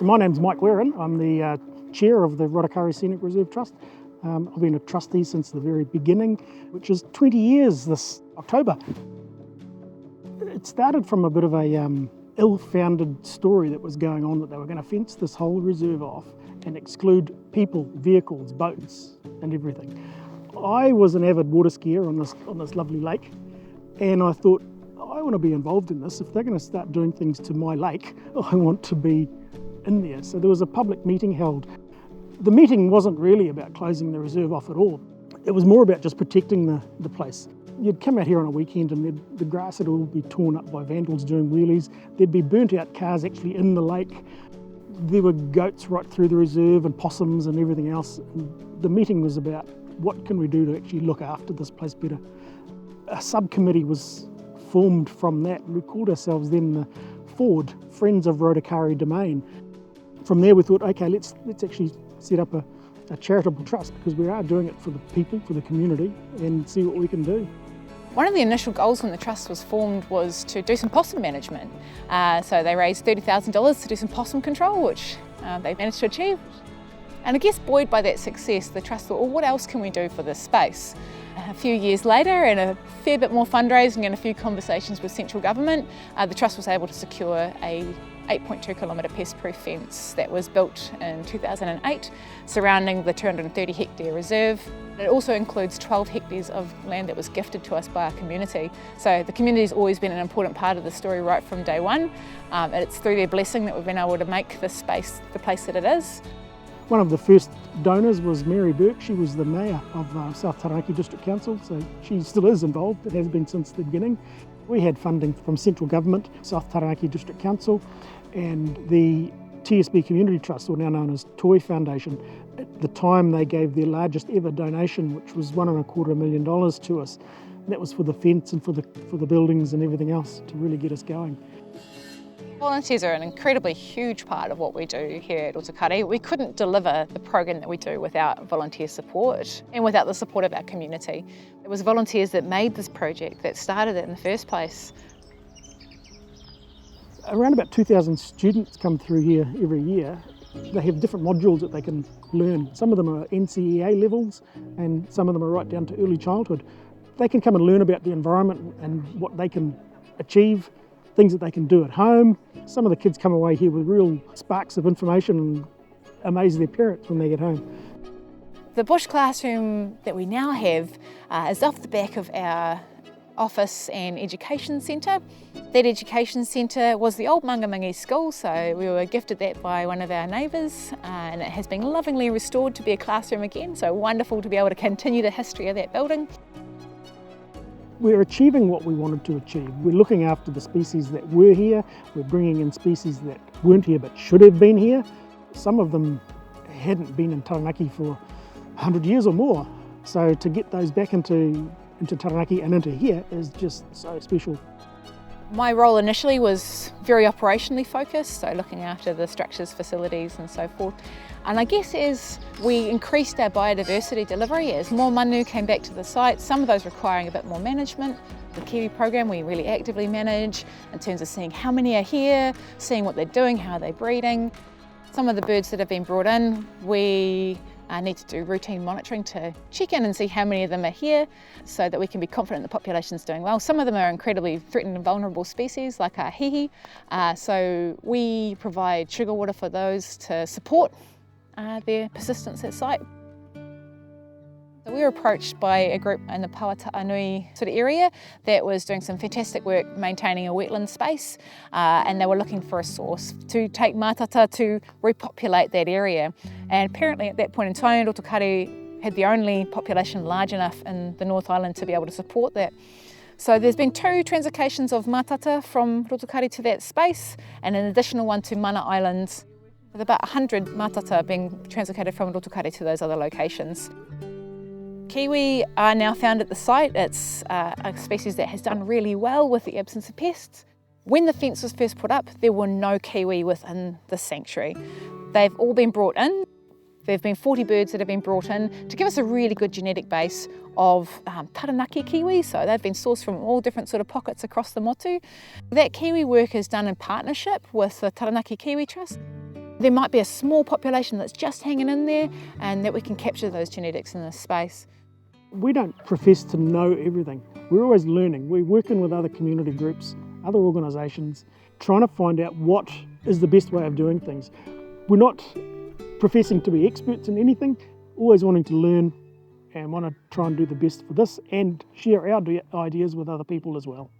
So my name's Mike Warren. I'm the chair of the Rotokare Scenic Reserve Trust. I've been a trustee since the very beginning, which is 20 years this October. It started from a bit of a ill-founded story that was going on, that they were going to fence this whole reserve off and exclude people, vehicles, boats and everything. I was an avid water skier on this lovely lake, and I thought, I want to be involved in this. If they're going to start doing things to my lake, I want to be in there. So there was a public meeting held. The meeting wasn't really about closing the reserve off at all. It was more about just protecting the place. You'd come out here on a weekend and the grass would all be torn up by vandals doing wheelies. There'd be burnt out cars actually in the lake. There were goats right through the reserve and possums and everything else. And the meeting was about what can we do to actually look after this place better. A subcommittee was formed from that. We called ourselves then the FORD, Friends of Rotokare Domain. From there we thought, okay, let's actually set up a charitable trust, because we are doing it for the people, for the community, and see what we can do. One of the initial goals when the trust was formed was to do some possum management. So they raised $30,000 to do some possum control, which they managed to achieve. And I guess buoyed by that success, the trust thought, well, what else can we do for this space? A few years later, and a fair bit more fundraising and a few conversations with central government, the trust was able to secure a 8.2 kilometre pest-proof fence that was built in 2008 surrounding the 230 hectare reserve. It also includes 12 hectares of land that was gifted to us by our community. So the community has always been an important part of the story right from day one. And it's through their blessing that we've been able to make this space the place that it is. One of the first donors was Mary Burke. She was the mayor of South Taranaki District Council, so she still is involved. It has been since the beginning. We had funding from central government, South Taranaki District Council, and the TSB Community Trust, or now known as Toi Foundation. At the time they gave their largest ever donation, which was $1.25 million to us. And that was for the fence and for the buildings and everything else to really get us going. Volunteers are an incredibly huge part of what we do here at Rotokare. We couldn't deliver the program that we do without volunteer support and without the support of our community. It was volunteers that made this project, that started it in the first place. Around about 2,000 students come through here every year. They have different modules that they can learn. Some of them are NCEA levels and some of them are right down to early childhood. They can come and learn about the environment and what they can achieve, things that they can do at home. Some of the kids come away here with real sparks of information and amaze their parents when they get home. The bush classroom that we now have is off the back of our office and education centre. That education centre was the old Mangamangi school, so we were gifted that by one of our neighbours, and it has been lovingly restored to be a classroom again, so wonderful to be able to continue the history of that building. We're achieving what we wanted to achieve. We're looking after the species that were here. We're bringing in species that weren't here but should have been here. Some of them hadn't been in Taranaki for 100 years or more. So to get those back into Taranaki and into here is just so special. My role initially was very operationally focused, so looking after the structures, facilities and so forth. And I guess as we increased our biodiversity delivery, as more manu came back to the site, some of those requiring a bit more management. The kiwi program we really actively manage in terms of seeing how many are here, seeing what they're doing, how they're breeding. Some of the birds that have been brought in, we need to do routine monitoring to check in and see how many of them are here so that we can be confident the population's doing well. Some of them are incredibly threatened and vulnerable species like our hihi, so we provide sugar water for those to support their persistence at site. So we were approached by a group in the Pauataanui sort of area that was doing some fantastic work maintaining a wetland space, and they were looking for a source to take mātata to repopulate that area. And apparently at that point in time, Rotokare had the only population large enough in the North Island to be able to support that. So there's been 2 translocations of mātata from Rotokare to that space, and an additional one to Mana Island, with about 100 mātata being translocated from Rotokare to those other locations. Kiwi are now found at the site. It's a species that has done really well with the absence of pests. When the fence was first put up, there were no kiwi within the sanctuary. They've all been brought in. There have been 40 birds that have been brought in to give us a really good genetic base of Taranaki kiwi, so they've been sourced from all different sort of pockets across the motu. That kiwi work is done in partnership with the Taranaki Kiwi Trust. There might be a small population that's just hanging in there and that we can capture those genetics in this space. We don't profess to know everything. We're always learning. We're working with other community groups, other organisations, trying to find out what is the best way of doing things. We're not professing to be experts in anything, always wanting to learn and want to try and do the best for this and share our ideas with other people as well.